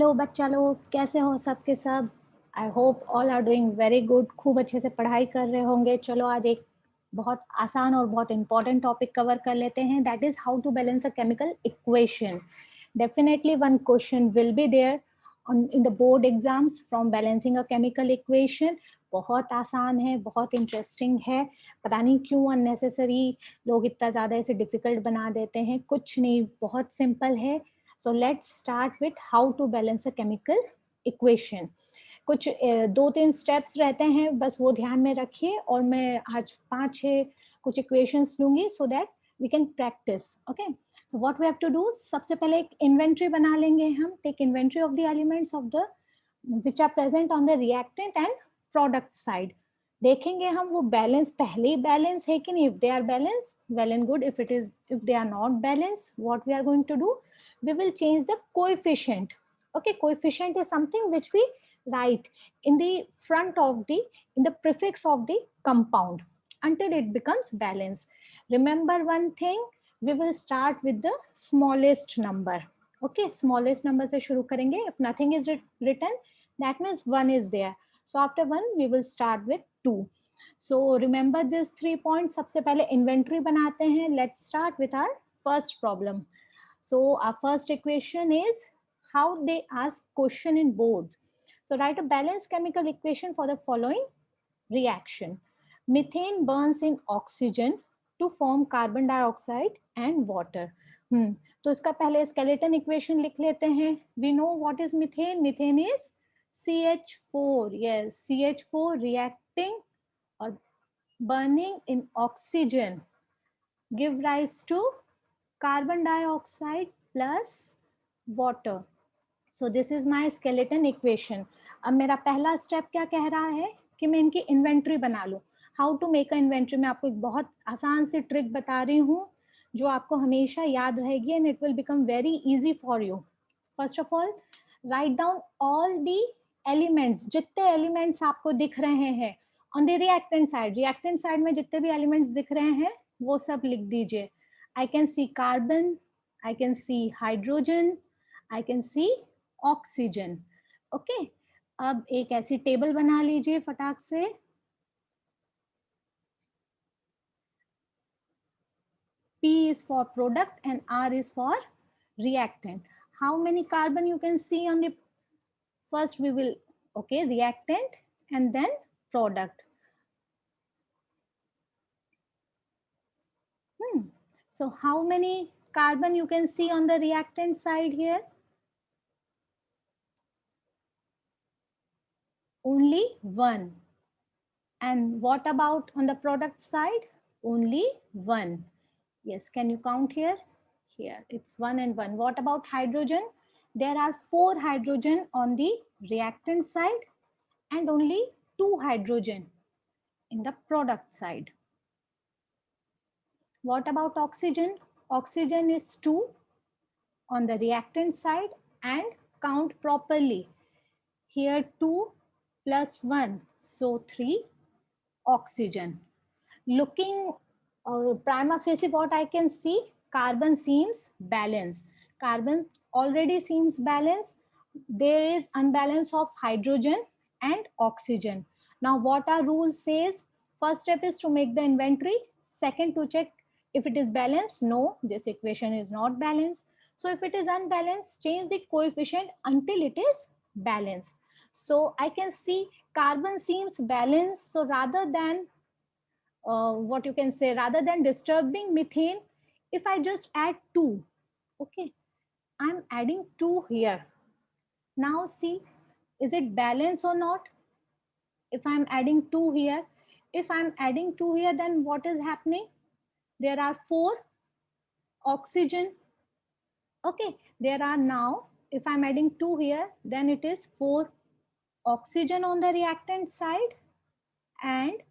Hello बच्चा लोग, कैसे हो सबके सब। I hope all are doing very good. खूब अच्छे से पढ़ाई कर रहे होंगे। चलो आज एक बहुत आसान और बहुत इंपॉर्टेंट टॉपिक कवर कर लेते हैं, that is how to balance a chemical equation. Definitely one question will be there in the board exams from balancing a chemical equation. बहुत आसान है, बहुत इंटरेस्टिंग है। पता नहीं क्यों अननेसेसरी लोग इतना ज़्यादा इसे डिफिकल्ट बना देते हैं। कुछ नहीं, बहुत सिंपल है। So let's start with how to balance a chemical equation. कुछ 2-3 स्टेप्स रहते हैं, बस वो ध्यान में रखिए। और मैं आज 5-6 कुछ इक्वेशंस लूंगी so that we can practise. Okay, so what we have to do, सबसे पहले एक इन्वेंट्री बना लेंगे हम। Take inventory of the elements of the which are present on the reactant and product side. देखेंगे हम वो बैलेंस पहले ही बैलेंस है कि नहीं। If they are balance, well and good. If they are not balance, what we are going to do, we will change the coefficient. Okay, coefficient is something which we write in the front of the, in the prefix of the compound until it becomes balanced. Remember one thing, we will start with the smallest number. Okay, smallest number से शुरू करेंगे. If nothing is written, that means 1 is there. So after 1 we will start with 2. So remember these 3 points. सबसे पहले inventory बनाते हैं. Let's start with our first problem. So our first equation is how they ask question in board. So write a balanced chemical equation for the following reaction. Methane burns in oxygen to form carbon dioxide and water. तो इसका पहले skeleton equation लिख लेते हैं. We know what is methane. Methane is CH4. Yes, CH4 reacting or burning in oxygen give rise to carbon dioxide plus water. So this is my skeleton equation. अब मेरा पहला step क्या कह रहा है कि मैं इनकी इन्वेंट्री बना लूं. How to make a inventory, मैं आपको एक बहुत आसान सी ट्रिक बता रही हूँ जो आपको हमेशा याद रहेगी and it will become very easy for you. First of all, write down all the elements. जितने एलिमेंट्स आपको दिख रहे हैं on the reactant side, reactant side में जितने भी एलिमेंट्स दिख रहे हैं वो सब लिख दीजिए. I can see carbon, I can see hydrogen, I can see oxygen. Okay, अब एक ऐसी टेबल बना लीजिए फटाक से. P is for product and R is for reactant. How many carbon you can see on the first? We will, okay, reactant and then product. So how many carbon you can see on the reactant side here? Only 1. And what about on the product side? Only 1. Yes, can you count here? Here, it's 1 and 1. What about hydrogen? There are 4 hydrogen on the reactant side and only 2 hydrogen in the product side. What about oxygen? Oxygen is 2 on the reactant side, and count properly. Here 2 plus 1, so 3 oxygen. Looking prima facie, what I can see, carbon seems balanced. Carbon already seems balanced. There is unbalance of hydrogen and oxygen. Now what our rule says, first step is to make the inventory. Second, to check if it is balanced. No, this equation is not balanced. So if it is unbalanced, change the coefficient until it is balanced. So I can see carbon seems balanced. So rather than what you can say, rather than disturbing methane, if I just add 2, okay, I'm adding 2 here. Now see, is it balanced or not? If I'm adding 2 here, if I'm adding 2 here, then what is happening? There are 4 oxygen. Okay, there are now, if I'm adding 2 here, then it is 4 oxygen on the reactant side. And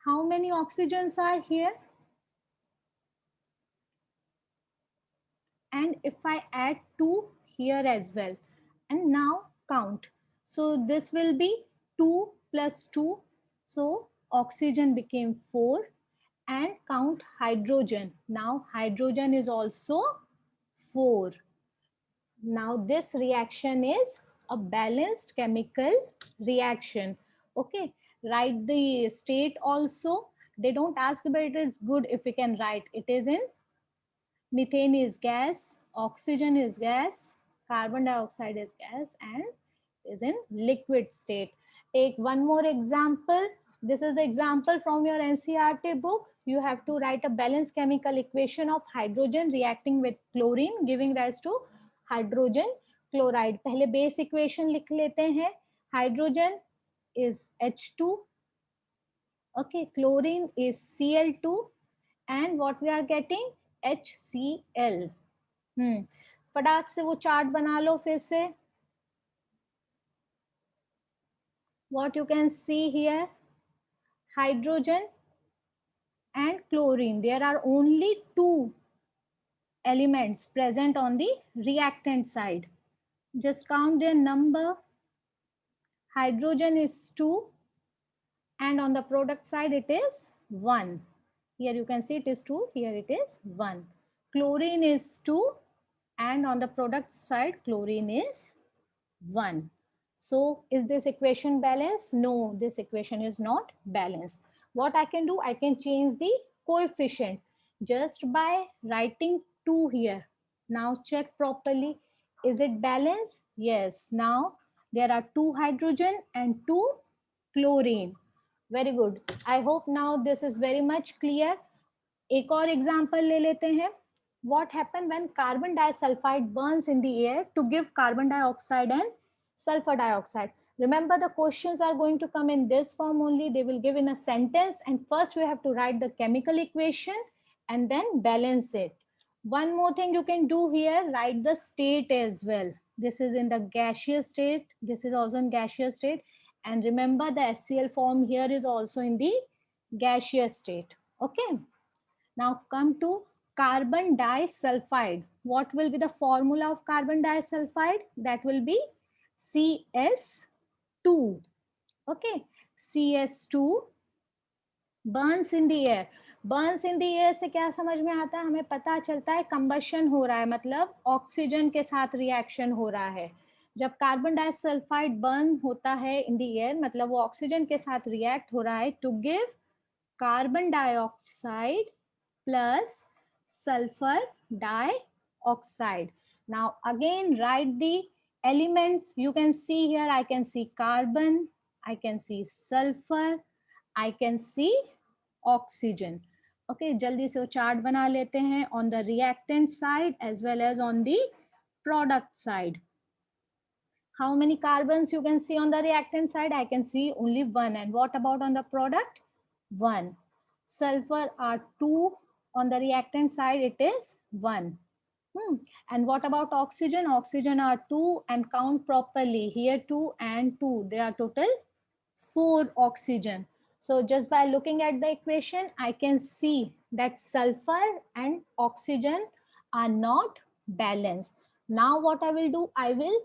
how many oxygens are here? And if I add 2 here as well, and now count. So this will be 2 plus 2. So oxygen became 4, and count hydrogen. Now hydrogen is also 4. Now this reaction is a balanced chemical reaction. Okay, write the state also. They don't ask, but it is good if we can write. It is in methane is gas, oxygen is gas, carbon dioxide is gas, and is in liquid state. Take one more example. This is the example from your NCERT book. You have to write a balanced chemical equation of hydrogen reacting with chlorine giving rise to hydrogen chloride. पहले base equation लिख लेते हैं. Hydrogen is H2. Okay, chlorine is Cl2, and what we are getting? HCl. फटाक से वो chart बना लो फिर से. What you can see here, hydrogen and chlorine, there are only two elements present on the reactant side. Just count their number. Hydrogen is 2, and on the product side it is 1. Here you can see it is 2, here it is 1. Chlorine is 2, and on the product side chlorine is 1. So is this equation balanced? No, this equation is not balanced. What I can do, I can change the coefficient just by writing 2 here. Now check properly. Is it balanced? Yes. Now there are 2 hydrogen and 2 chlorine. Very good. I hope now this is very much clear. एक और example ले लेते हैं. What happens when carbon disulfide burns in the air to give carbon dioxide and sulfur dioxide? Remember, the questions are going to come in this form only. They will give in a sentence, and first we have to write the chemical equation and then balance it. One more thing you can do here, write the state as well. This is in the gaseous state. This is also in gaseous state. And remember, the HCl form here is also in the gaseous state. Okay. Now come to carbon disulfide. What will be the formula of carbon disulfide? That will be CS2. Okay, CS2 burns in the air. Burns in the air से क्या समझ में आता है? हमें पता चलता है combustion हो रहा है, मतलब ऑक्सीजन के साथ रिएक्शन हो रहा है. जब कार्बन डाइसल्फाइड बर्न होता है इन दी एयर, मतलब वो ऑक्सीजन के साथ रिएक्ट हो रहा है to give carbon dioxide plus sulfur dioxide. Now again write the elements. You can see here, I can see carbon, I can see sulfur, I can see oxygen. Okay, jaldi se wo chart bana lete hain on the reactant side as well as on the product side. How many carbons you can see on the reactant side? I can see only 1. And what about on the product? 1. Sulfur are 2. On the reactant side, it is 1. And what about oxygen? Oxygen are 2, and count properly. Here 2 and 2. There are total 4 oxygen. So just by looking at the equation, I can see that sulfur and oxygen are not balanced. Now what I will do, I will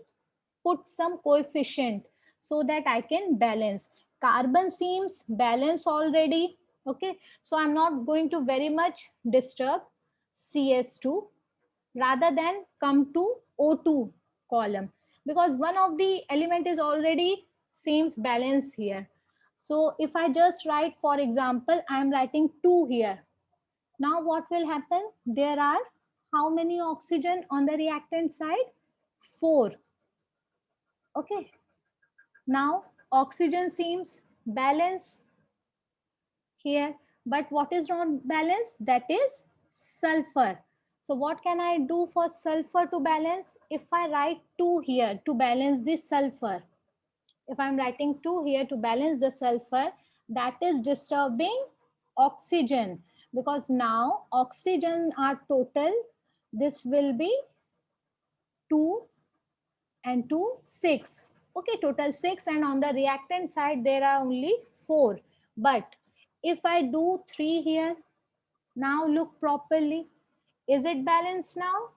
put some coefficient so that I can balance. Carbon seems balanced already. Okay, so I'm not going to very much disturb CS2 rather than come to O2 column, because one of the element is already seems balanced here. So if I just write, for example, I'm writing 2 here. Now what will happen? There are how many oxygen on the reactant side? 4. Okay. Now oxygen seems balanced here, but what is not balanced? That is sulfur. So what can I do for sulfur to balance? If I write 2 here to balance the sulfur, if I'm writing 2 here to balance the sulfur, that is disturbing oxygen, because now oxygen are total. This will be 2 and 2, 6. Okay, total 6, and on the reactant side there are only 4. But if I do 3 here, now look properly. Is it balanced now?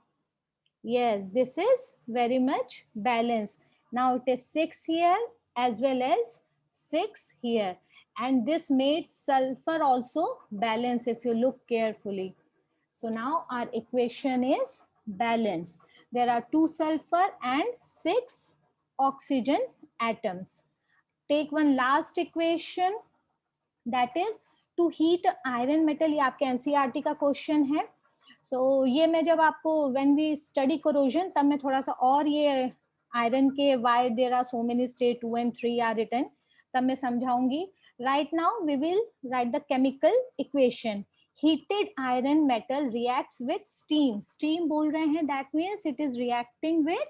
Yes, this is very much balanced. Now it is 6 here as well as 6 here. And this made sulfur also balanced if you look carefully. So now our equation is balanced. there are 2 sulfur and 6 oxygen atoms. Take one last equation, that is to heat iron metal. ये आपके NCERT का question है. सो ये मैं जब आपको when we study corrosion तब मैं थोड़ा सा और ये आयरन के why there are so many state 2 and 3 are written तब मैं समझाऊंगी. Right now we will write the chemical equation. heated iron metal reacts with steam. steam बोल रहे हैं, that means it is reacting with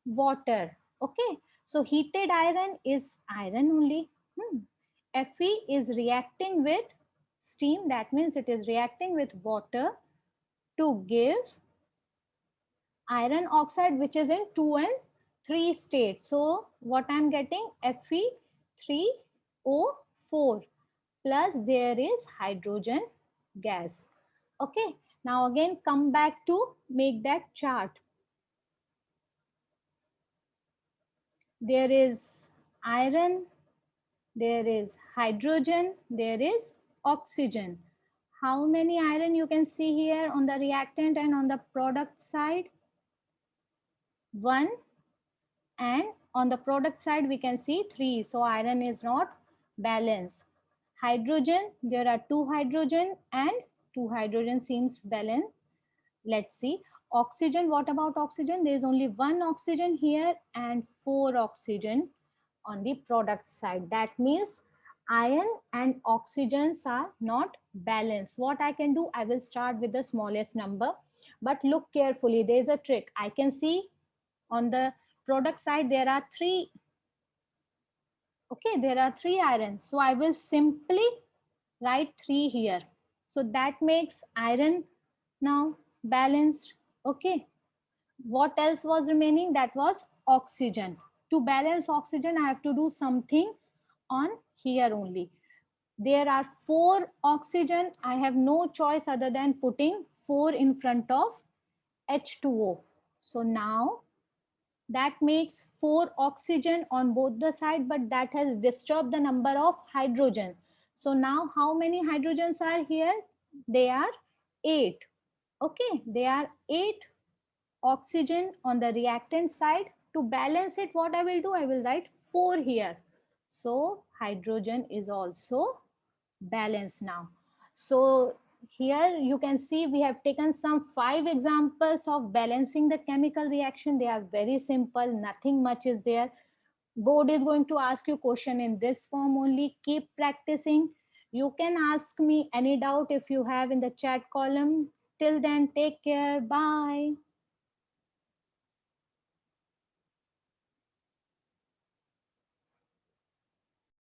water. Okay, so heated iron is iron only. Fe is reacting with steam, that means it is reacting with water to give iron oxide, which is in 2 and 3 state. So what I'm getting, Fe3O4 plus there is hydrogen gas. Okay, now again come back to make that chart. There is iron, there is hydrogen, there is oxygen. How many iron you can see here on the reactant and on the product side? 1, and on the product side we can see 3. So iron is not balanced. Hydrogen, there are 2 hydrogen and 2 hydrogen seems balanced. Let's see. Oxygen, what about oxygen? There is only 1 oxygen here and 4 oxygen on the product side. That means iron and oxygens are not balanced. What I can do, I will start with the smallest number, but look carefully. There is a trick. I can see on the product side there are 3. Okay, there are 3 iron, so I will simply write 3 here. So that makes iron now balanced. Okay, what else was remaining? That was oxygen. To balance oxygen I have to do something on here only. There are 4 oxygen. I have no choice other than putting 4 in front of H2O. So now that makes 4 oxygen on both the side, but that has disturbed the number of hydrogen. So now how many hydrogens are here? They are 8. Okay, there are 8 oxygen on the reactant side. To balance it, what I will do, I will write 4 here. So hydrogen is also balanced now. So here you can see we have taken some 5 examples of balancing the chemical reaction. They are very simple, nothing much is there. Board is going to ask you question in this form only. Keep practicing. You can ask me any doubt if you have in the chat column. Till then, take care. Bye.